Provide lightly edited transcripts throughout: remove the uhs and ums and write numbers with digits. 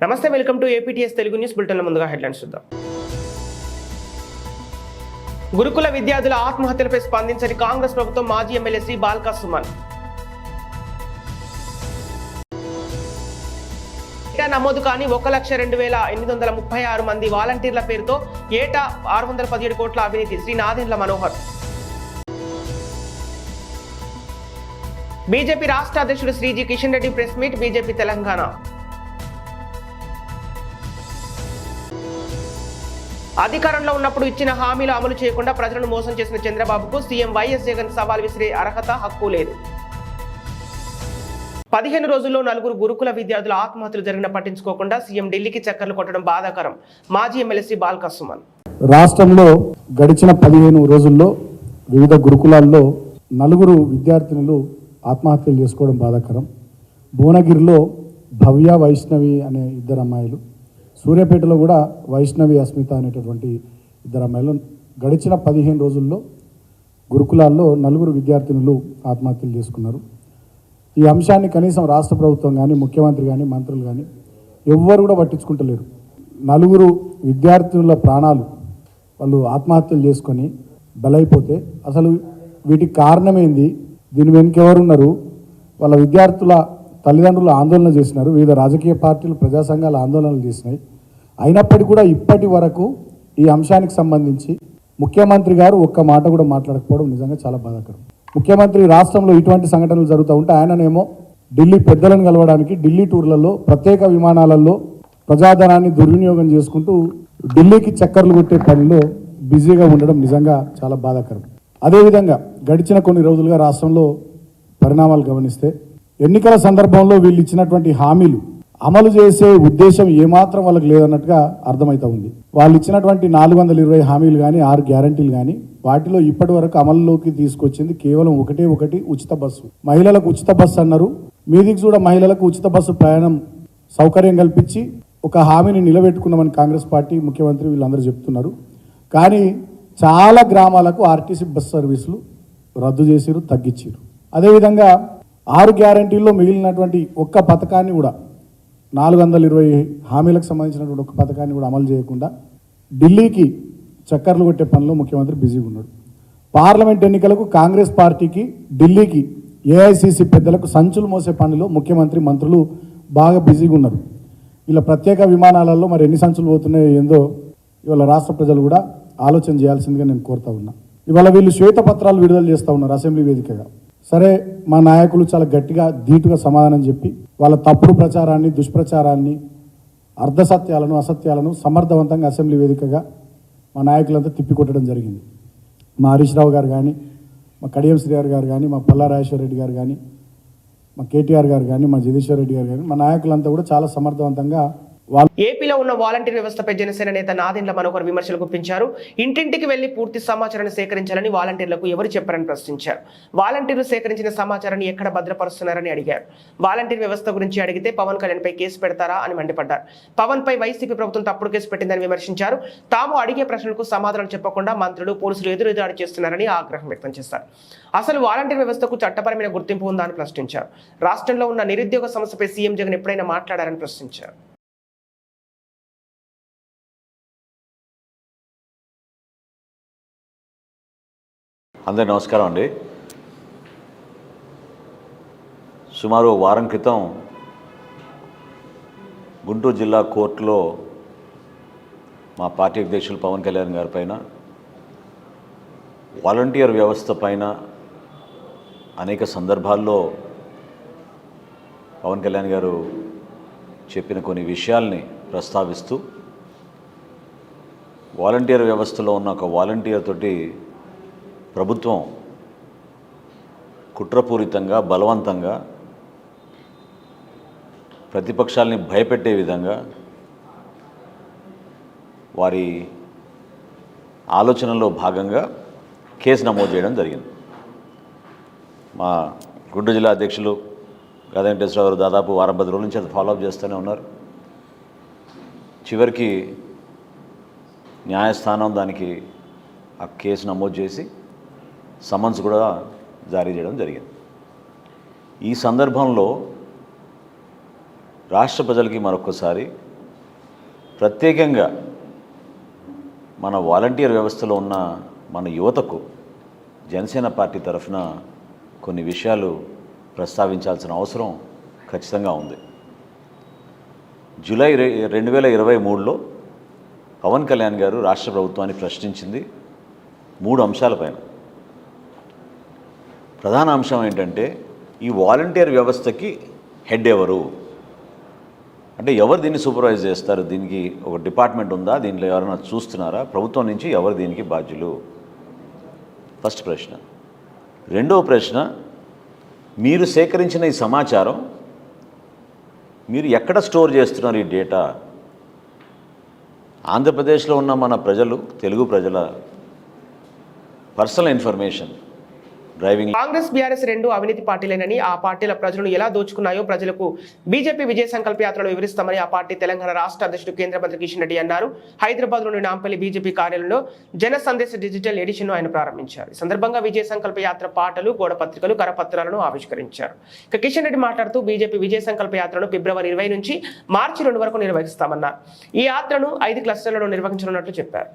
నమస్తే, welcome to APTS Telugu news bulletin. ముందుగా headlines చూద్దాం. గురుకుల విద్యార్థుల ఆత్మహత్యలపై స్పందించని కాంగ్రెస్ ప్రభుత్వం. మాజీ ఎమ్మెల్యే శ్రీ బాల్కా సుమన్. నమోదు కాని 1,02,836 మంది వాలంటీర్ల పేరుతో ఏటా 617 కోట్ల అవినీతి. శ్రీ నాదెండ్ల మనోహర్. బీజేపీ రాష్ట్ర అధ్యక్షుడు Shri G Kishan Reddy press meet. BJP Telangana. అధికారంలో ఉన్నప్పుడు ఇచ్చిన హామీలు అమలు చేయకుండా ప్రజలను మోసం చేసిన చంద్రబాబుకు సీఎం వైఎస్ జగన్ సవాల్ విసిరే అర్హత, హక్కు లేదు. 15 రోజుల్లో 4 గురుకుల విద్యార్థుల ఆత్మహత్యలు జరిగిన పట్టించుకోకుండా సీఎం ఢిల్లీకి చక్కర్లు కొట్టడం బాధాకరం. మాజీ ఎమ్మెల్యే శ్రీ బాల్కా సుమన్. రాష్ట్రంలో గడిచిన 15 రోజుల్లో వివిధ గురుకులాల్లో 4 విద్యార్థినులు ఆత్మహత్యలు చేసుకోవడం బాధాకరం. భువనగిరిలో భవ్య, వైష్ణవి అనే 2 అమ్మాయిలు, సూర్యాపేటలో కూడా వైష్ణవి, అస్మిత అనేటటువంటి 2 అమ్మాయిలు గడిచిన 15 రోజుల్లో గురుకులాల్లో 4 విద్యార్థినులు ఆత్మహత్యలు చేసుకున్నారు. ఈ అంశాన్ని కనీసం రాష్ట్ర ప్రభుత్వం కానీ, ముఖ్యమంత్రి కానీ, మంత్రులు కానీ ఎవ్వరు కూడా పట్టించుకుంటలేరు. 4 విద్యార్థుల ప్రాణాలు వాళ్ళు ఆత్మహత్యలు చేసుకొని బలైపోతే అసలు వీటికి కారణమేంది, దీని వెనుక ఎవరున్నారు? వాళ్ళ విద్యార్థుల తల్లిదండ్రులు ఆందోళన చేసినారు, వివిధ రాజకీయ పార్టీలు, ప్రజా సంఘాలు ఆందోళనలు చేసినాయి. అయినప్పటికీ కూడా ఇప్పటి వరకు ఈ అంశానికి సంబంధించి ముఖ్యమంత్రి గారు ఒక్క మాట కూడా మాట్లాడకపోవడం నిజంగా చాలా బాధాకరం. ముఖ్యమంత్రి రాష్ట్రంలో ఇటువంటి సంఘటనలు జరుగుతూ ఉంటే ఆయననేమో ఢిల్లీ పెద్దలను కలవడానికి ఢిల్లీ టూర్లలో, ప్రత్యేక విమానాలలో ప్రజాధనాన్ని దుర్వినియోగం చేసుకుంటూ ఢిల్లీకి చక్కర్లు కొట్టే పనిలో బిజీగా ఉండడం నిజంగా చాలా బాధాకరం. అదేవిధంగా గడిచిన కొన్ని రోజులుగా రాష్ట్రంలో పరిణామాలు గమనిస్తే ఎన్నికల సందర్భంలో వీళ్ళు ఇచ్చినటువంటి హామీలు అమలు చేసే ఉద్దేశం ఏమాత్రం వాళ్ళకి లేదన్నట్టుగా అర్థమవుతా ఉంది. వాళ్ళు ఇచ్చినటువంటి 420 హామీలు కానీ, 6 గ్యారంటీలు కానీ, వాటిలో ఇప్పటి వరకు అమలులోకి తీసుకొచ్చింది కేవలం ఒకటి ఉచిత బస్సు. మహిళలకు ఉచిత బస్సు అన్నారు. మీదికి కూడా మహిళలకు ఉచిత బస్సు ప్రయాణం సౌకర్యం కల్పించి ఒక హామీని నిలబెట్టుకున్నామని కాంగ్రెస్ పార్టీ, ముఖ్యమంత్రి వీళ్ళందరూ చెప్తున్నారు. కానీ చాలా గ్రామాలకు ఆర్టీసీ బస్ సర్వీసులు రద్దు చేసిరు, తగ్గించారు. అదేవిధంగా 6 గ్యారంటీల్లో మిగిలినటువంటి ఒక్క పథకాన్ని కూడా, 420 హామీలకు సంబంధించినటువంటి ఒక్క పథకాన్ని కూడా అమలు చేయకుండా ఢిల్లీకి చక్కర్లు కొట్టే పనిలో ముఖ్యమంత్రి బిజీగా ఉన్నాడు. పార్లమెంట్ ఎన్నికలకు కాంగ్రెస్ పార్టీకి, ఢిల్లీకి ఏఐసిసి పెద్దలకు సంచులు మోసే పనిలో ముఖ్యమంత్రి, మంత్రులు బాగా బిజీగా ఉన్నారు. వీళ్ళ ప్రత్యేక విమానాలలో మరి ఎన్ని సంచులు పోతున్నాయో ఏందో ఇవాళ రాష్ట్ర ప్రజలు కూడా ఆలోచన చేయాల్సిందిగా నేను కోరుతా ఉన్నా. ఇవాళ వీళ్ళు శ్వేతపత్రాలు విడుదల చేస్తూ ఉన్నారు అసెంబ్లీ వేదికగా. సరే, మా నాయకులు చాలా గట్టిగా, ధీటుగా సమాధానం చెప్పి వాళ్ళ తప్పుడు ప్రచారాన్ని, దుష్ప్రచారాన్ని, అర్ధసత్యాలను, అసత్యాలను సమర్థవంతంగా అసెంబ్లీ వేదికగా మా నాయకులంతా తిప్పికొట్టడం జరిగింది. మా హరీష్ రావు గారు కానీ, మా కడియం శ్రీగారు గారు కానీ, మా పల్లా రాజేశ్వర రెడ్డి గారు కానీ, మా కేటీఆర్ గారు కానీ, మా జగదీశ్వర్ రెడ్డి గారు కానీ, మా నాయకులంతా కూడా చాలా సమర్థవంతంగా ఏపీలో ఉన్న వాలంటీర్ వ్యవస్థపై జనసేన నేత నాదెండ్ల మనోహర్ విమర్శలు గుప్పించారు. ఇంటింటికి వెళ్లి పూర్తి సమాచారాన్ని సేకరించాలని వాలంటీర్లకు ఎవరు చెప్పారని ప్రశ్నించారు. వాలంటీర్లు సేకరించిన సమాచారాన్ని ఎక్కడ భద్రపరుస్తున్నారని అడిగారు. వాలంటీర్ వ్యవస్థ గురించి అడిగితే పవన్ కళ్యాణ్ పై కేసు పెడతారా అని మండిపడ్డారు. పవన్ పై వైసీపీ ప్రభుత్వం తప్పుడు కేసు పెట్టిందని విమర్శించారు. తాము అడిగే ప్రశ్నలకు సమాధానం చెప్పకుండా మంత్రులు, పోలీసులు ఎదురుదాడి చేస్తున్నారని ఆగ్రహం వ్యక్తం చేశారు. అసలు వాలంటీర్ వ్యవస్థకు చట్టపరమైన గుర్తింపు ఉందా అని ప్రశ్నించారు. రాష్ట్రంలో ఉన్న నిరుద్యోగ సమస్యపై సీఎం జగన్ ఎప్పుడైనా మాట్లాడారని ప్రశ్నించారు. అందరికీ నమస్కారం అండి. సుమారు వారం క్రితం గుంటూరు జిల్లా కోర్టులో మా పార్టీ అధ్యక్షులు పవన్ కళ్యాణ్ గారి పైన, వాలంటీర్ వ్యవస్థ పైన అనేక సందర్భాల్లో పవన్ కళ్యాణ్ గారు చెప్పిన కొన్ని విషయాల్ని ప్రస్తావిస్తూ, వాలంటీర్ వ్యవస్థలో ఉన్న ఒక వాలంటీర్ తోటి ప్రభుత్వం కుట్రపూరితంగా, బలవంతంగా ప్రతిపక్షాలని భయపెట్టే విధంగా వారి ఆలోచనలో భాగంగా కేసు నమోదు చేయడం జరిగింది. మా గుంటూరు జిల్లా అధ్యక్షులు గదా వెంకటేశ్వరరావు గారు దాదాపు 10 రోజుల నుంచి అది ఫాలోఅప్ చేస్తూనే ఉన్నారు. చివరికి న్యాయస్థానం దానికి ఆ కేసు నమోదు చేసి సమన్స్ కూడా జారీ చేయడం జరిగింది. ఈ సందర్భంలో రాష్ట్ర ప్రజలకి మరొకసారి ప్రత్యేకంగా మన వాలంటీర్ వ్యవస్థలో ఉన్న మన యువతకు జనసేన పార్టీ తరఫున కొన్ని విషయాలు ప్రస్తావించాల్సిన అవసరం ఖచ్చితంగా ఉంది. జూలై 2023లో పవన్ కళ్యాణ్ గారు రాష్ట్ర ప్రభుత్వాన్ని ప్రశ్నించింది 3 అంశాలపైన. ప్రధాన అంశం ఏంటంటే ఈ వాలంటీర్ వ్యవస్థకి హెడ్ ఎవరు, అంటే ఎవరు దీన్ని సూపర్వైజ్ చేస్తారు, దీనికి ఒక డిపార్ట్మెంట్ ఉందా, దీంట్లో ఎవరైనా చూస్తున్నారా, ప్రభుత్వం నుంచి ఎవరు దీనికి బాధ్యులు, ఫస్ట్ ప్రశ్న. రెండవ ప్రశ్న, మీరు సేకరించిన ఈ సమాచారం మీరు ఎక్కడ స్టోర్ చేస్తున్నారు ఈ డేటా? ఆంధ్రప్రదేశ్లో ఉన్న మన ప్రజలు, తెలుగు ప్రజల personal information, driving. Congress BRS రెండు అవినీతి పార్టీలేనని, ఆ పార్టీల ప్రజలను ఎలా దోచుకున్నాయో ప్రజలకు బీజేపీ విజయ సంకల్ప యాత్రలో వివరిస్తామని ఆ పార్టీ తెలంగాణ రాష్ట్ర అధ్యక్షుడు కేంద్ర మంత్రి కిషన్ రెడ్డి అన్నారు. హైదరాబాద్లోని నాంపల్లి బీజేపీ కార్యాలయంలో జన సందేశ డిజిటల్ ఎడిషన్ ఆయన ప్రారంభించారు. ఈ సందర్భంగా విజయ సంకల్ప యాత్ర పాటలు, గోడ పత్రికలు, కరపత్రాలను ఆవిష్కరించారు. ఇక కిషన్ రెడ్డి మాట్లాడుతూ బీజేపీ విజయ సంకల్ప యాత్రను ఫిబ్రవరి 20 నుంచి మార్చి 2 వరకు నిర్వహిస్తామన్నారు. ఈ యాత్రను 5 క్లస్టర్లలో నిర్వహించనున్నట్లు చెప్పారు.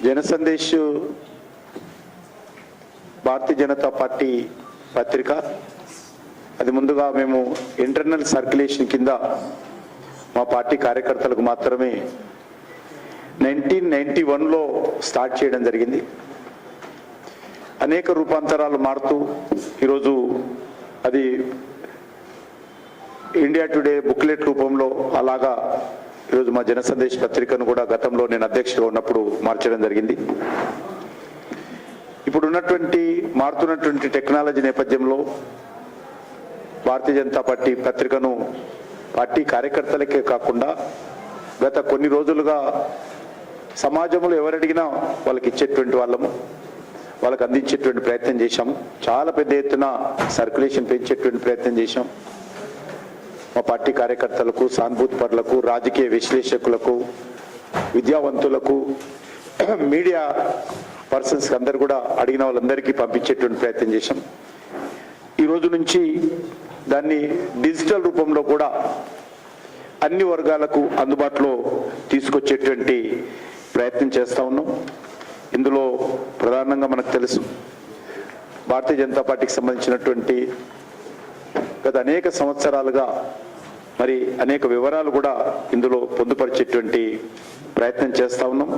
జనసందేశ్ భారతీయ జనతా పార్టీ పత్రిక. అది ముందుగా మేము ఇంటర్నల్ సర్క్యులేషన్ కింద మా పార్టీ కార్యకర్తలకు మాత్రమే 1991లో స్టార్ట్ చేయడం జరిగింది. అనేక రూపాంతరాలు మారుతూ ఈరోజు అది ఇండియా టుడే బుక్లెట్ రూపంలో అలాగా ఈరోజు మా జనసందేశ్ పత్రికను కూడా గతంలో నేను అధ్యక్షుడిగా ఉన్నప్పుడు మార్చడం జరిగింది. ఇప్పుడు ఉన్నటువంటి మారుతున్నటువంటి టెక్నాలజీ నేపథ్యంలో భారతీయ జనతా పార్టీ పత్రికను పార్టీ కార్యకర్తలకే కాకుండా గత కొన్ని రోజులుగా సమాజంలో ఎవరడిగినా వాళ్ళకి ఇచ్చేటువంటి వాళ్ళము, వాళ్ళకి అందించేటువంటి ప్రయత్నం చేశాము. చాలా పెద్ద ఎత్తున సర్క్యులేషన్ పెంచేటువంటి ప్రయత్నం చేశాం. మా పార్టీ కార్యకర్తలకు, సానుభూతిపరులకు, రాజకీయ విశ్లేషకులకు, విద్యావంతులకు, మీడియా పర్సన్స్కి అందరు కూడా అడిగిన వాళ్ళందరికీ పంపించేటువంటి ప్రయత్నం చేశాం. ఈ రోజు నుంచి దాన్ని డిజిటల్ రూపంలో కూడా అన్ని వర్గాలకు అందుబాటులో తీసుకొచ్చేటువంటి ప్రయత్నం చేస్తూ ఉన్నాం. ఇందులో ప్రధానంగా మనకు తెలుసు భారతీయ జనతా పార్టీకి సంబంధించినటువంటి గత అనేక సంవత్సరాలుగా మరి అనేక వివరాలు కూడా ఇందులో పొందుపరిచేటువంటి ప్రయత్నం చేస్తూ ఉన్నాం.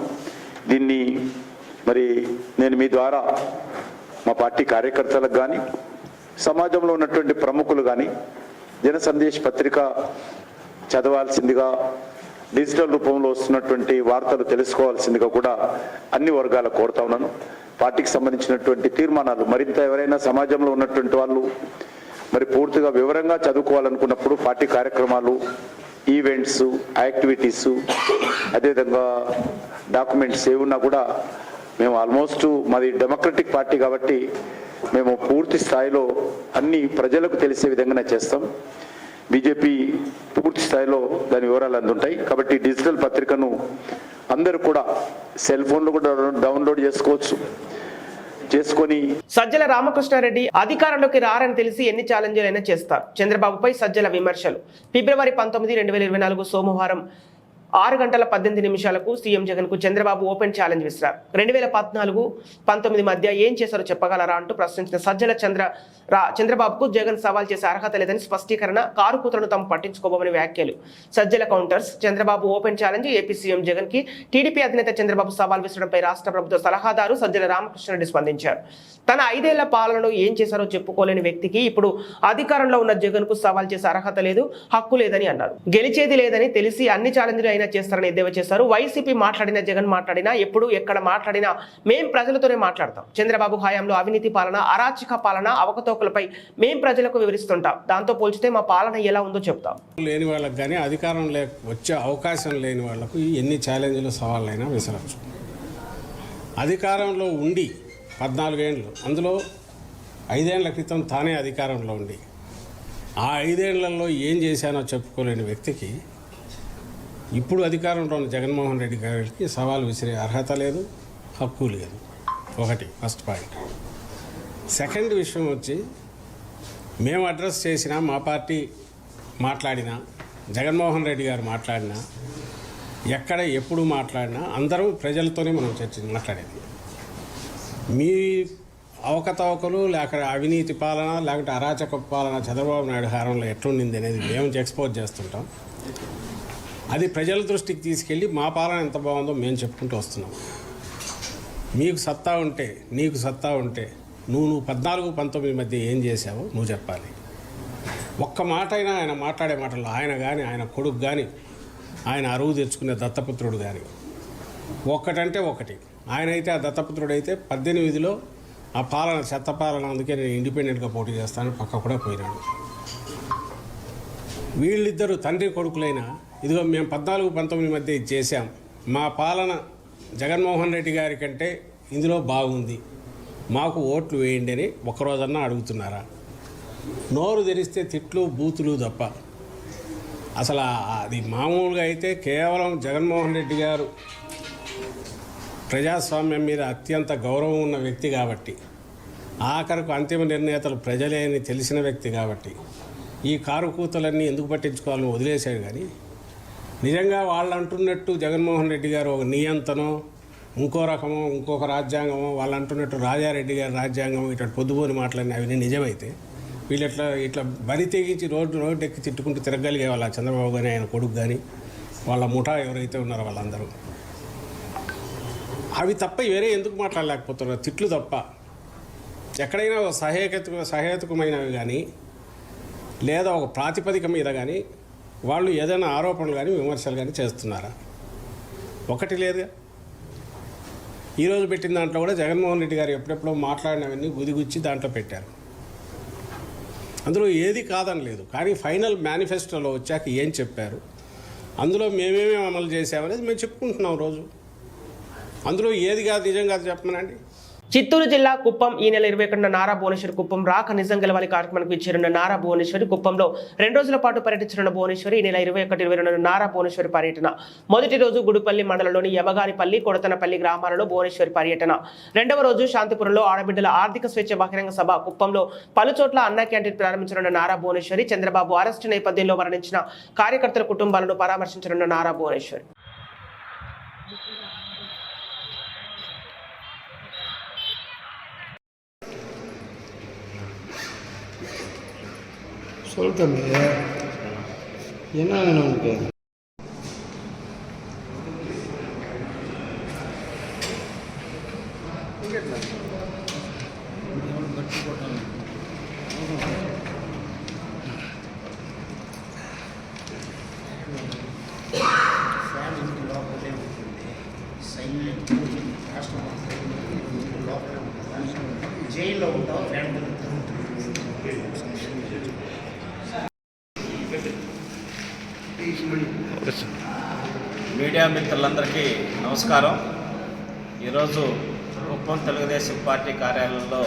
దీన్ని మరి నేను మీ ద్వారా మా పార్టీ కార్యకర్తలకు కానీ సమాజంలో ఉన్నటువంటి ప్రముఖులు కానీ జనసందేశ్ పత్రిక చదవాల్సిందిగా, డిజిటల్ రూపంలో వస్తున్నటువంటి వార్తలు తెలుసుకోవాల్సిందిగా కూడా అన్ని వర్గాలకు కోరుతా ఉన్నాను. పార్టీకి సంబంధించినటువంటి తీర్మానాలు మరింత ఎవరైనా సమాజంలో ఉన్నటువంటి వాళ్ళు మరి పూర్తిగా వివరంగా చదువుకోవాలనుకున్నప్పుడు పార్టీ కార్యక్రమాలు, ఈవెంట్స్, యాక్టివిటీస్, అదేవిధంగా డాక్యుమెంట్స్ ఏమున్నా కూడా మేము ఆల్మోస్ట్ మాది డెమోక్రటిక్ పార్టీ కాబట్టి మేము పూర్తి స్థాయిలో అన్ని ప్రజలకు తెలిసే విధంగానే చేస్తాం. బీజేపీ పూర్తి స్థాయిలో దాని వివరాలు అందుంటాయి. కాబట్టి డిజిటల్ పత్రికను అందరూ కూడా సెల్ ఫోన్లో కూడా డౌన్లోడ్ చేసుకొని సజ్జల రామకృష్ణారెడ్డి అధికారంలోకి రారని తెలిసి ఎన్ని ఛాలెంజ్లైనా చేస్తారు. చంద్రబాబుపై సజ్జల విమర్శలు. ఫిబ్రవరి 19, 2024 సోమవారం 6:18 సీఎం జగన్ కు చంద్రబాబు ఓపెన్ ఛాలెంజ్ విసిరారు. 2014-19 మధ్య ఏం చేశారో చెప్పగలరా అంటూ ప్రశ్నించిన సజ్జల చంద్రబాబుకు జగన్ సవాల్ చేసే అర్హత లేదని స్పష్టీకరణ. కారు కూతురును తాము పట్టించుకోబోమని వ్యాఖ్యలు. Sajjala counters. Chandrababu open challenge. AP CM Jagan కి టీడీపీ అధినేత చంద్రబాబు సవాల్ విసరడంపై రాష్ట్ర ప్రభుత్వ సలహాదారు సజ్జల రామకృష్ణారెడ్డి స్పందించారు. తన 5 ఏళ్ల పాలనలో ఏం చేశారో చెప్పుకోలేని వ్యక్తికి ఇప్పుడు అధికారంలో ఉన్న జగన్ కు సవాల్ చేసే అర్హత లేదు, హక్కు లేదని అన్నారు. గెలిచేది లేదని తెలిసి అన్ని ఛాలెంజ్లు అయినా ఏదైనా చేస్తారని ఎద్దేవా చేశారు. వైసీపీ మాట్లాడినా, జగన్ మాట్లాడినా, ఎప్పుడు ఎక్కడ మాట్లాడినా మేం ప్రజలతోనే మాట్లాడతాం. చంద్రబాబు హయాంలో అవినీతి పాలన, అరాచక పాలన, అవకతవకలపై మేం ప్రజలకు వివరిస్తుంటాం. దాంతో పోల్చితే మా పాలన ఎలా ఉందో చెప్తాం. లేని వాళ్ళకి కానీ అధికారం వచ్చే అవకాశం లేని వాళ్లకు ఎన్ని ఛాలెంజ్లు, సవాళ్ళైనా విసరచ్చు. అధికారంలో ఉండి 14 ఏళ్ళు, అందులో 5 ఏళ్ల క్రితం తానే అధికారంలో ఉండి ఆ 5 ఏళ్లలో ఏం చేశానో చెప్పుకోలేని వ్యక్తికి ఇప్పుడు అధికారంలో ఉన్న జగన్మోహన్ రెడ్డి గారికి సవాల్ విసిరే అర్హత లేదు, హక్కు లేదు. ఒకటి ఫస్ట్ పాయింట్. సెకండ్ విషయం వచ్చి, మేము అడ్రస్ చేసినా, మా పార్టీ మాట్లాడినా, జగన్మోహన్ రెడ్డి గారు మాట్లాడినా, ఎక్కడ ఎప్పుడు మాట్లాడినా అందరూ ప్రజలతోనే మనం మాట్లాడేది. మీ అవకతవకలు, లేక అవినీతి పాలన, లేకపోతే అరాచక పాలన చంద్రబాబు నాయుడు హారంలో ఎట్లుండింది అనేది మేము ఎక్స్పోజ్ చేస్తుంటాం. అది ప్రజల దృష్టికి తీసుకెళ్ళి మా పాలన ఎంత బాగుందో మేము చెప్పుకుంటూ వస్తున్నాం. మీకు సత్తా ఉంటే, నీకు సత్తా ఉంటే నువ్వు 14-19 మధ్య ఏం చేశావో నువ్వు చెప్పాలి. ఒక్క మాట అయినా ఆయన మాట్లాడే మాటల్లో ఆయన కానీ, ఆయన కొడుకు కానీ, ఆయన అరువు తెచ్చుకునే దత్తపుత్రుడు కానీ ఒక్కటంటే ఒకటి. ఆయన అయితే ఆ దత్తపుత్రుడు అయితే 18లో ఆ పాలన చెత్త పాలన, అందుకే నేను ఇండిపెండెంట్గా పోటీ చేస్తాను పక్క కూడా పోయినాడు. వీళ్ళిద్దరూ తండ్రి కొడుకులైనా ఇదిగో మేము 14-19 మధ్య ఇది చేశాం, మా పాలన జగన్మోహన్ రెడ్డి గారి కంటే ఇందులో బాగుంది, మాకు ఓట్లు వేయండి అని ఒక్కరోజన్నా అడుగుతున్నారా? నోరు తెరిస్తే తిట్లు, బూతులు తప్ప. అసలు అది మామూలుగా అయితే కేవలం జగన్మోహన్ రెడ్డి గారు ప్రజాస్వామ్యం మీద అత్యంత గౌరవం ఉన్న వ్యక్తి కాబట్టి, ఆఖరకు అంతిమ నిర్ణేతలు ప్రజలే అని తెలిసిన వ్యక్తి కాబట్టి ఈ కారు కూతలన్నీ ఎందుకు పట్టించుకోవాలని వదిలేశాడు. కానీ నిజంగా వాళ్ళు అంటున్నట్టు జగన్మోహన్ రెడ్డి గారు ఒక నియంతనో, ఇంకో రకమో, ఇంకొక రాజ్యాంగమో, వాళ్ళు అంటున్నట్టు రాజారెడ్డి గారి రాజ్యాంగం ఇట్లా పొద్దుపోని మాటలన్నీ అవి నిజమైతే వీళ్ళు ఇట్లా బరి తెగించి రోడ్డు ఎక్కి తిట్టుకుంటూ తిరగలిగే వాళ్ళ చంద్రబాబు కానీ, ఆయన కొడుకు కానీ, వాళ్ళ ముఠా ఎవరైతే ఉన్నారో వాళ్ళందరూ అవి తప్ప వేరే ఎందుకు మాట్లాడలేకపోతున్నారు? తిట్లు తప్ప. ఎక్కడైనా ఒక సహేతుకమైనవి కానీ, లేదా ఒక ప్రాతిపదిక మీద కానీ వాళ్ళు ఏదైనా ఆరోపణలు కానీ, విమర్శలు కానీ చేస్తున్నారా? ఒకటి లేదుగా. ఈరోజు పెట్టిన దాంట్లో కూడా జగన్మోహన్ రెడ్డి గారు ఎప్పుడెప్పుడో మాట్లాడినవన్నీ గుదిగుచ్చి దాంట్లో పెట్టారు. అందులో ఏది కాదని లేదు, కానీ ఫైనల్ మేనిఫెస్టోలో వచ్చాక ఏం చెప్పారు, అందులో మేమేమేమి అమలు చేసామనేది మేము చెప్పుకుంటున్నాం రోజు. అందులో ఏది కాదు నిజం కాదు చెప్పమనండి. చిత్తూరు జిల్లా కుప్పం ఈ నెల 21న నారా భువనేశ్వరి కుప్పం రాక నిజం గెలవాలి కార్యక్రమానికి ఇచ్చేరున్న నారా భువనేశ్వరి కుప్పంలో 2 రోజుల పాటు పర్యటించనున్న భువనేశ్వరి ఈ నెల 21-22న నారా భువనేశ్వరి పర్యటన. మొదటి రోజు గుడిపల్లి మండలంలోని యమగానిపల్లి, కొడతనపల్లి గ్రామాలలో భువనేశ్వరి పర్యటన. రెండవ రోజు శాంతిపురంలో ఆడబిడ్డల ఆర్థిక స్వేచ్ఛ బహిరంగ సభ. కుప్పంలో పలుచోట్ల అన్నా క్యాంటీన్ ప్రారంభించనున్న నారా భువనేశ్వరి. చంద్రబాబు అరెస్టు నేపథ్యంలో మరణించిన కార్యకర్తల కుటుంబాలను పరామర్శించనున్న నారా భువనేశ్వరి. சொல்லிட்டோம் என்ன வேணும் உனக்கு? జైల్లో ఉంటావు ఫ్యామిలీ. మీడియా మిత్రులందరికీ నమస్కారం. ఈరోజు కుప్పం తెలుగుదేశం పార్టీ కార్యాలయంలో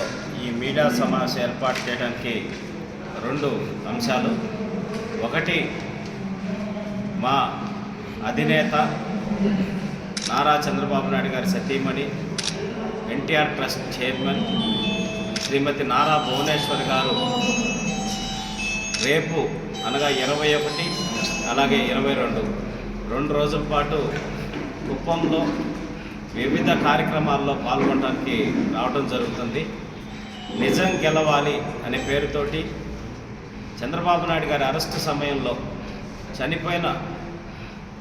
ఈ మీడియా సమావేశం ఏర్పాటు చేయడానికి 2 అంశాలు. ఒకటి, మా అధినేత నారా చంద్రబాబు నాయుడు గారి సతీమణి, ఎన్టీఆర్ ట్రస్ట్ చైర్మన్ శ్రీమతి నారా భువనేశ్వరి గారు రేపు అనగా 21 అలాగే 22 2 రోజుల పాటు కుప్పంలో వివిధ కార్యక్రమాల్లో పాల్గొనడానికి రావడం జరుగుతుంది. నిజం గెలవాలి అనే పేరుతోటి చంద్రబాబు నాయుడు గారి అరెస్టు సమయంలో చనిపోయిన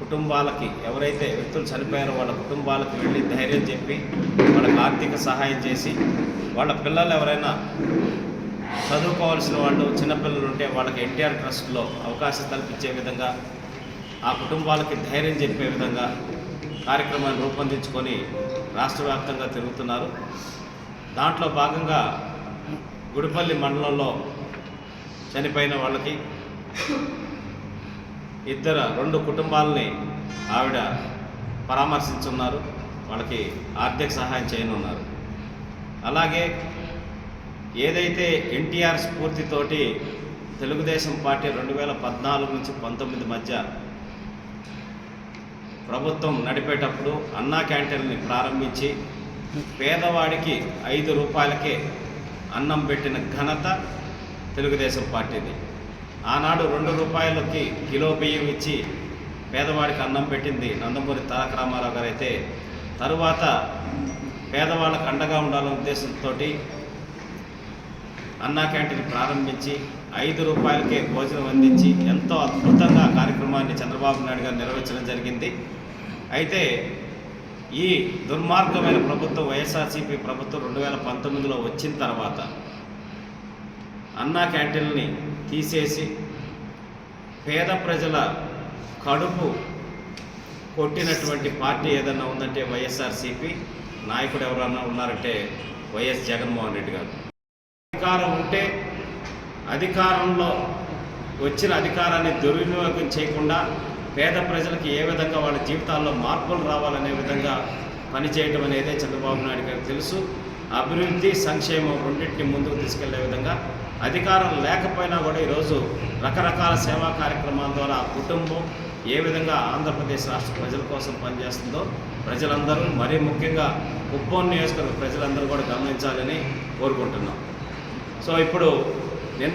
కుటుంబాలకి, ఎవరైతే వ్యక్తులు చనిపోయారో వాళ్ళ కుటుంబాలకు వెళ్ళి ధైర్యం చెప్పి వాళ్ళకి ఆర్థిక సహాయం చేసి, వాళ్ళ పిల్లలు ఎవరైనా చదువుకోవాల్సిన వాళ్ళు చిన్నపిల్లలు ఉంటే వాళ్ళకి ఎన్టీఆర్ ట్రస్ట్లో అవకాశం కల్పించే విధంగా ఆ కుటుంబాలకి ధైర్యం చెప్పే విధంగా కార్యక్రమాన్ని రూపొందించుకొని రాష్ట్ర వ్యాప్తంగా తిరుగుతున్నారు. దాంట్లో భాగంగా గుడిపల్లి మండలంలో చనిపోయిన వాళ్ళకి రెండు కుటుంబాలని ఆవిడ పరామర్శించున్నారు. వాళ్ళకి ఆర్థిక సహాయం చేయనున్నారు. అలాగే ఏదైతే ఎన్టీఆర్ స్ఫూర్తితోటి తెలుగుదేశం పార్టీ 2014 నుంచి 19 మధ్య ప్రభుత్వం నడిపేటప్పుడు అన్నా క్యాంటీన్ని ప్రారంభించి పేదవాడికి 5 రూపాయలకే అన్నం పెట్టిన ఘనత తెలుగుదేశం పార్టీది. ఆనాడు 2 రూపాయలకి కిలో బియ్యం ఇచ్చి పేదవాడికి అన్నం పెట్టింది నందమూరి తారక రామారావు గారు అయితే, తరువాత పేదవాళ్ళకు అండగా ఉండాలనే ఉద్దేశంతో అన్నా క్యాంటీన్ ప్రారంభించి 5 రూపాయలకే భోజనం అందించి ఎంతో అద్భుతంగా కార్యక్రమాన్ని చంద్రబాబు నాయుడు గారు నిర్వహించడం జరిగింది. అయితే ఈ దుర్మార్గమైన ప్రభుత్వం వైఎస్ఆర్సీపీ ప్రభుత్వం 2019లో వచ్చిన తర్వాత అన్నా క్యాంటీన్ని తీసేసి పేద ప్రజల కడుపు కొట్టినటువంటి పార్టీ ఏదన్నా ఉందంటే వైఎస్ఆర్సీపీ, నాయకుడు ఎవరన్నా ఉన్నారంటే వైఎస్ జగన్మోహన్ రెడ్డి గారు. అధికారం ఉంటే అధికారంలో వచ్చిన అధికారాన్ని దుర్వినియోగం చేయకుండా పేద ప్రజలకు ఏ విధంగా వాళ్ళ జీవితాల్లో మార్పులు రావాలనే విధంగా పనిచేయడం అనేదే చంద్రబాబు నాయుడు గారికి తెలుసు. అభివృద్ధి సంక్షేమం రెండింటిని ముందుకు తీసుకెళ్లే విధంగా అధికారం లేకపోయినా కూడా ఈరోజు రకరకాల సేవా కార్యక్రమాల ద్వారా ఆ కుటుంబం ఏ విధంగా ఆంధ్రప్రదేశ్ రాష్ట్ర ప్రజల కోసం పనిచేస్తుందో ప్రజలందరూ, మరీ ముఖ్యంగా కుప్పం నియోజకవర్గ ప్రజలందరూ కూడా గమనించాలని కోరుకుంటున్నాం. సో ఇప్పుడు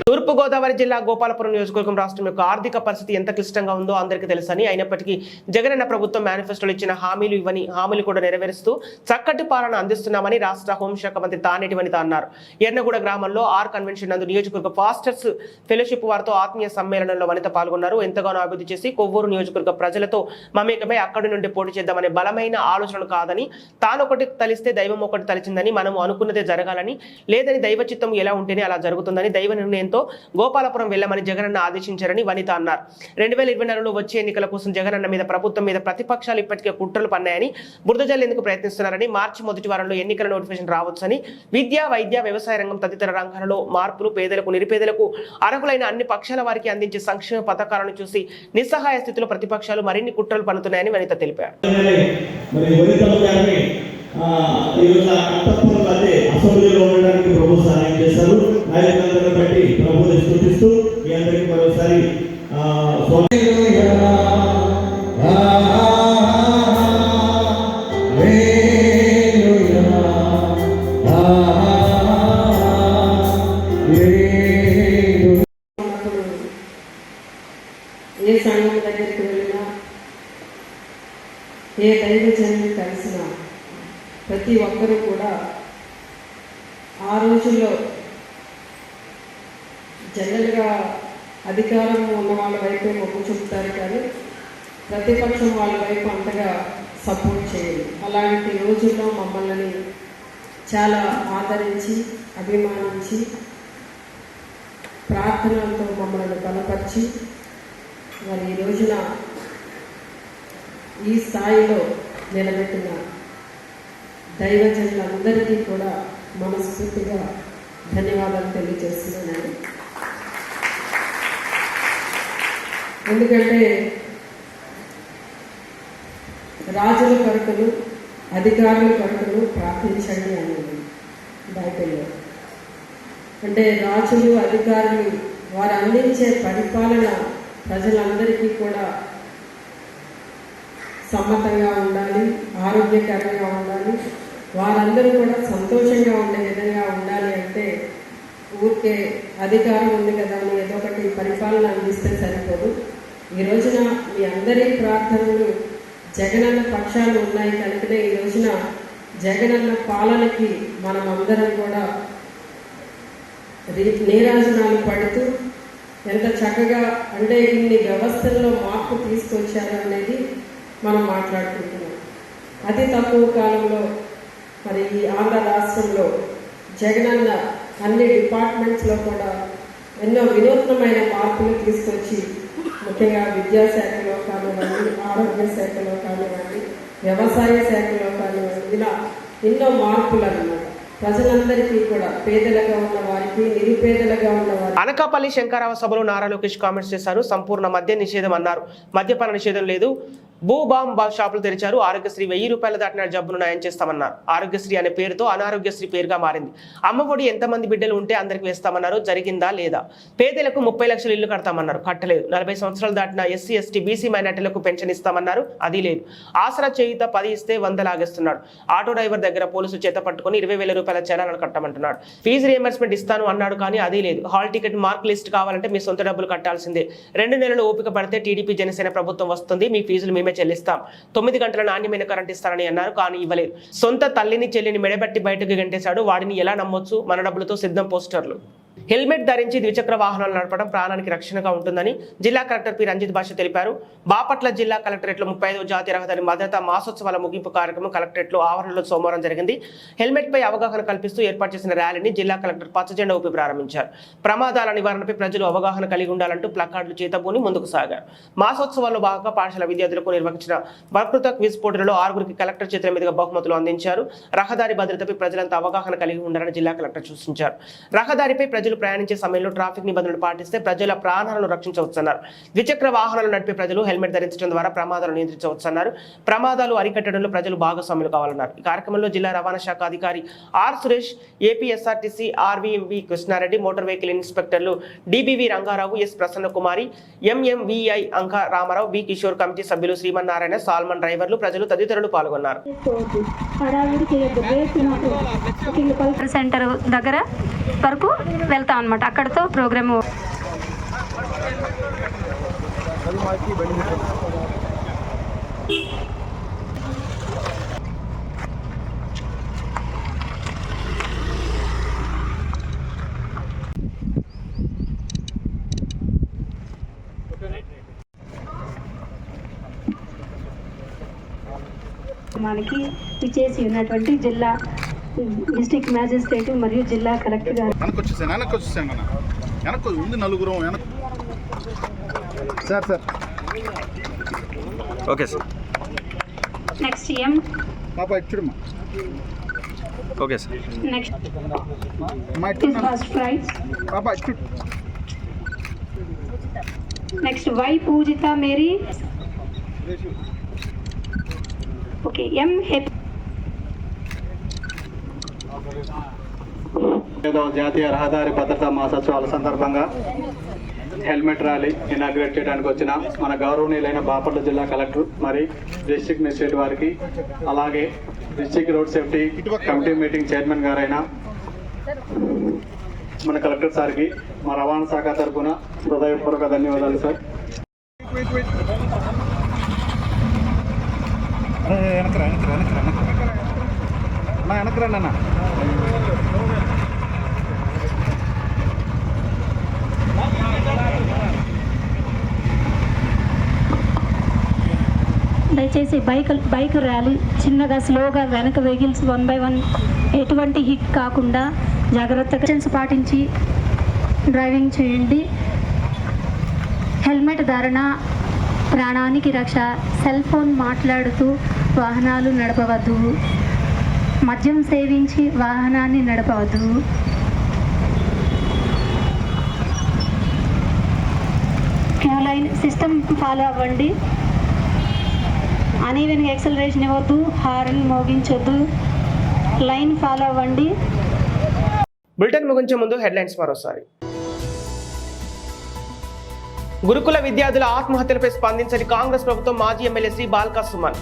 తూర్పుగోదావరి జిల్లా గోపాలపురం నియోజకవర్గం రాష్ట్రం యొక్క ఆర్థిక పరిస్థితి ఎంత క్లిష్టంగా ఉందో అందరికీ తెలుసని, అయినప్పటికీ జగనన్న ప్రభుత్వం మేనిఫెస్టోలో ఇచ్చిన హామీలు కూడా నెరవేరుస్తూ చక్కటి పాలన అందిస్తున్నామని రాష్ట్ర హోంశాఖ మంత్రి తానేటి వనిత అన్నారు. ఎర్నగూడ గ్రామంలో కన్వెన్షన్ నందు నియోజకవర్గ ఫాస్టర్స్ ఫెలోషిప్ వారితో ఆత్మీయ సమ్మేళనంలో వనిత పాల్గొన్నారు. ఎంతగానో అభివృద్ధి చేసి కొవ్వూరు నియోజకవర్గ ప్రజలతో మమేకమై అక్కడి నుండి పోటీ చేద్దామనే బలమైన ఆలోచనలు కాదని, తానొకటి తలిస్తే దైవం ఒకటి తలిచిందని, మనం అనుకున్నదే జరగాలని, లేదని దైవ చిత్తం ఎలా ఉంటేనే అలా జరుగుతుందని దైవ నిర్ణయంతో గోపాలపురం వెళ్లమని జగనన్న ఆదేశించారని వనిత అన్నారు. 2024లో వచ్చే ఎన్నికల కోసం జగనన్న మీద ప్రభుత్వం మీద ప్రతిపక్షాలు ఇప్పటికే కుట్రలు పన్నాయని, బురద జల్లేందుకు ప్రయత్నిస్తున్నారని, మార్చి మొదటి వారంలో ఎన్నికల నోటిఫికేషన్ రావచ్చని, విద్య, వైద్య, వ్యవసాయ రంగం తదితర రంగాలలో మార్పులు, పేదలకు, నిరుపేదలకు, అర్హులైన అన్ని పక్షాల వారికి అందించే సంక్షేమ పథకాలను చూసి నిస్సహాయ స్థితిలో ప్రతిపక్షాలు మరిన్ని కుట్రలు పన్నుతున్నాయని వనిత తెలిపారు. అసెంబ్లీలో ఉండడానికి ప్రభు సహాయం చేశారు. నాయకులందరిని బట్టి ప్రభుని స్తుతిస్తూ మీ అందరికీ మరోసారి ఏ సంఘం దగ్గరికి వెళ్ళినా, ఏ దైవజనాన్ని కలిసినా ప్రతి ఒక్కరూ కూడా ఆ రోజుల్లో జనరల్గా అధికారం ఉన్న వాళ్ళ వైపే మొగ్గు చూపుతారు, కానీ ప్రతిపక్షం వాళ్ళ వైపు అంతగా సపోర్ట్ చేయదు. అలాంటి రోజుల్లో మమ్మల్ని చాలా ఆదరించి, అభిమానించి, ప్రార్థనలతో మమ్మల్ని బలపరిచి, మరి ఈ రోజున ఈ స్థాయిలో నిలబెట్టిన దైవజనులందరికీ కూడా మనస్ఫూర్తిగా ధన్యవాదాలు తెలియజేస్తున్నాను. ఎందుకంటే రాజుల కొరకును, అధికారుల కొరకును ప్రార్థించండి అనేది బైబిల్లో. అంటే రాజులు, అధికారులు వారు అందించే పరిపాలన ప్రజలందరికీ కూడా సమ్మతంగా ఉండాలి, ఆరోగ్యకరంగా ఉండాలి, వారందరూ కూడా సంతోషంగా ఉండే విధంగా ఉండాలి. అంటే ఊరికే అధికారం ఉంది కదా అని ఏదో ఒకటి పరిపాలన అందిస్తే సరిపోదు. ఈ రోజున మీ అందరి ప్రార్థనలు జగనన్న పక్షాలు ఉన్నాయి కనుకనే ఈ రోజున జగనన్న పాలనకి మనం అందరం కూడా నీరాజనాలు పడుతూ ఎంత చక్కగా, అంటే ఇన్ని వ్యవస్థల్లో మార్పు తీసుకొచ్చారు అనేది మనం మాట్లాడుకుంటున్నాం. అతి తక్కువ కాలంలో మరి ఈ ఆంధ్ర రాష్ట్రంలో జగనన్న అన్ని డిపార్ట్మెంట్స్లో కూడా ఎన్నో వినూత్నమైన మార్పులు తీసుకొచ్చి, ముఖ్యంగా విద్యాశాఖలో కానివ్వండి, ఆరోగ్య శాఖలో కానివ్వండి, వ్యవసాయ శాఖలో కానివ్వండి, ఇలా ఎన్నో మార్పులు అన్నమాట. ప్రజలందరికీ కూడా పేదలుగా ఉన్న వారికి, నిరుపేదలుగా ఉన్న వారికి. అనకాపల్లి శంకరావ సభలో నారా లోకేష్ కామెంట్స్ చేశారు. సంపూర్ణ మద్య నిషేధం అన్నారు. మద్యపాన నిషేధం లేదు. భూబామ్ షాపులు తెరిచారు. ఆరోగ్యశ్రీ 1000 రూపాయలు దాటిన జబ్బును నయం చేస్తామన్నారు. ఆరోగ్యశ్రీ అనే పేరుతో అనారోగ్యశ్రీ పేరుగా మారింది. అమ్మఒడి ఎంతమంది బిడ్డలు ఉంటే అందరికి వేస్తామన్నారు. జరిగిందా లేదా? పేదలకు 30 లక్షలు ఇల్లు కడతామన్నారు. కట్టలేదు. 40 సంవత్సరాలు దాటిన ఎస్సీ ఎస్టీ బీసీ మైనార్టీలకు పెన్షన్ ఇస్తామన్నారు. అది లేదు. ఆసరా చేయుత 10 ఇస్తే 100 లాగేస్తున్నాడు. ఆటో డ్రైవర్ దగ్గర పోలీసు చేత పట్టుకుని 20,000 రూపాయల చలాలను కట్టమంటున్నాడు. ఫీజు రియంబర్స్మెంట్ ఇస్తాను అన్నాడు, కానీ అది లేదు. హాల్ టికెట్ మార్క్ లిస్ట్ కావాలంటే మీ సొంత డబ్బులు కట్టాల్సిందే. 2 నెలలు ఓపిక పడితే టీడీపీ జనసేన ప్రభుత్వం వస్తుంది. మీ ఫీజులు మేమే చెల్లిస్తాం. 9 గంటల నాణ్యమైన కరెంట్ ఇస్తారని అన్నారు, కానీ ఇవ్వలేదు. సొంత తల్లిని చెల్లిని మెడబెట్టి బయటకు గంటేశాడు. వాడిని ఎలా నమ్మొచ్చు? మన డబ్బులతో సిద్ధం పోస్టర్లు. హెల్మెట్ ధరించి ద్విచక్ర వాహనాలు నడపడం ప్రాణానికి రక్షణగా ఉంటుందని జిల్లా కలెక్టర్ పి రంజిత్ భాష తెలిపారు. బాపట్ల జిల్లా కలెక్టరేట్లో 35వ జాతీయ రహదారి భద్రతా మాసోత్సవాల ముగింపు కార్యక్రమం కలెక్టరేట్లో ఆవరణలో సోమవారం జరిగింది. హెల్మెట్ పై అవగాహన కల్పిస్తూ ఏర్పాటు చేసిన ర్యాలీని జిల్లా కలెక్టర్ పచ్చజెండా ఊపి ప్రారంభించారు. ప్రమాదాల నివారణపై ప్రజలు అవగాహన కలిగి ఉండాలంటూ ప్లకార్డులు చేతబూని ముందుకు సాగారు. మాసోత్సవాల్లో భాగంగా పాఠశాల విద్యార్థులకు నిర్వహించిన వక్తృత్వ క్విజ్ పోటీలలో 6గురికి కలెక్టర్ చేతుల మీదుగా బహుమతులు అందించారు. రహదారి భద్రతపై ప్రజలంతా అవగాహన కలిగి ఉండాలని జిల్లా కలెక్టర్ సూచించారు. రహదారిపై ప్రజలు ప్రయాణించే సమయంలో ట్రాఫిక్ నిబంధనలు పాటిస్తే ప్రజల ప్రాణాలను రక్షించవచ్చన్నారు. ద్విచక్ర వాహనాలు నడిపే ప్రజలు హెల్మెట్ ధరించడం ద్వారా ప్రమాదాలు నియంత్రించవచ్చన్నారు. ప్రమాదాలు అరికట్టడంలో ప్రజలు భాగస్వాములు కావాలన్నారు. ఈ కార్యక్రమంలో జిల్లా రవాణా శాఖ అధికారి R Suresh, APSRTC RVMV Krishnareddy, motor vehicle ఇన్స్పెక్టర్లు DBV Rangarao, S Prasanna Kumari, MMVI Anka Ramarao, B Kishore, committee సభ్యులు శ్రీమన్నారాయణ, సాల్మన్, డ్రైవర్లు, ప్రజలు తదితరులు పాల్గొన్నారు. సెంటర్ దగ్గర వరకు వెళ్తాం అన్నమాట. అక్కడతో ప్రోగ్రాము మనకి ఇచ్చేసి ఉన్నటువంటి జిల్లా డిస్ట్రిక్ట్ మ్యాజిస్ట్రేట్ మరియు జిల్లా కలెక్టర్ గారు. Sir okay sir. Next M పాపా ఇచ్చుడుమా. Okay sir. Next first prize పాపా ఇచ్చుడు. Next Y Poojitha Mary. Okay M జాతీయ రహదారి భద్రతా మాసోత్సవాల సందర్భంగా హెల్మెట్ ర్యాలీ ఇనాగ్రేట్ చేయడానికి వచ్చిన మన గౌరవనీయులైన బాపట్ల జిల్లా కలెక్టర్ మరి డిస్ట్రిక్ట్ మెజిస్ట్రేట్ వారికి, అలాగే district road safety committee meeting chairman గారైన మన కలెక్టర్ సార్కి మా రవాణా శాఖ తరఫున హృదయపూర్వక ధన్యవాదాలు సార్. వెనకరండి అన్న. దయచేసి బైక్ ర్యాలీ చిన్నగా స్లోగా వెనక వెహికల్స్ 1 by 1 ఎటువంటి హిట్ కాకుండా జాగ్రత్తగా పాటించి డ్రైవింగ్ చేయండి. హెల్మెట్ ధారణ ప్రాణానికి రక్ష. సెల్ ఫోన్ మాట్లాడుతూ వాహనాలు నడపవద్దు. మద్యం సేవించి వాహనాన్ని నడపవద్దు. క్యూ లైన్ సిస్టమ్ ఫాలో అవ్వండి. అనీవెన్ యాక్సలరేషన్ ఇవ్వద్దు. హార్న్ మోగించొద్దు. లైన్ ఫాలో అవ్వండి. బులెటిన్ ముగించే ముందు హెడ్లైన్స్ మరోసారి. గురుకుల విద్యార్థుల ఆత్మహత్యలపై స్పందించని కాంగ్రెస్ ప్రభుత్వం. మాజీ ఎమ్మెల్యే శ్రీ బాల్కా సుమన్.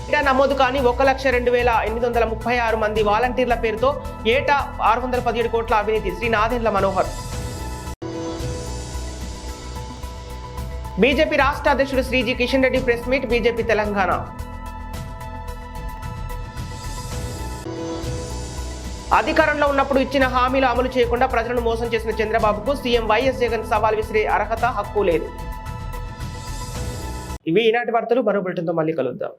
ఏటా నమోదు కానీ 1,02,836 మంది వాలంటీర్ల పేరుతో ఏటా 617 కోట్ల అవినీతి. శ్రీ నాదెండ్ల మనోహర్. బీజేపీ రాష్ట్ర అధ్యక్షుడు Sreeji Kishan Reddy press meet. BJP Telangana. అధికారంలో ఉన్నప్పుడు ఇచ్చిన హామీలు అమలు చేయకుండా ప్రజలను మోసం చేసిన చంద్రబాబుకు సీఎం వైఎస్ జగన్ సవాల్ విసిరే అర్హత, హక్కు లేదు. ఇవి ఈనాటి వార్తలు. మరో బులెటిన్తో మళ్ళీ కలుద్దాం.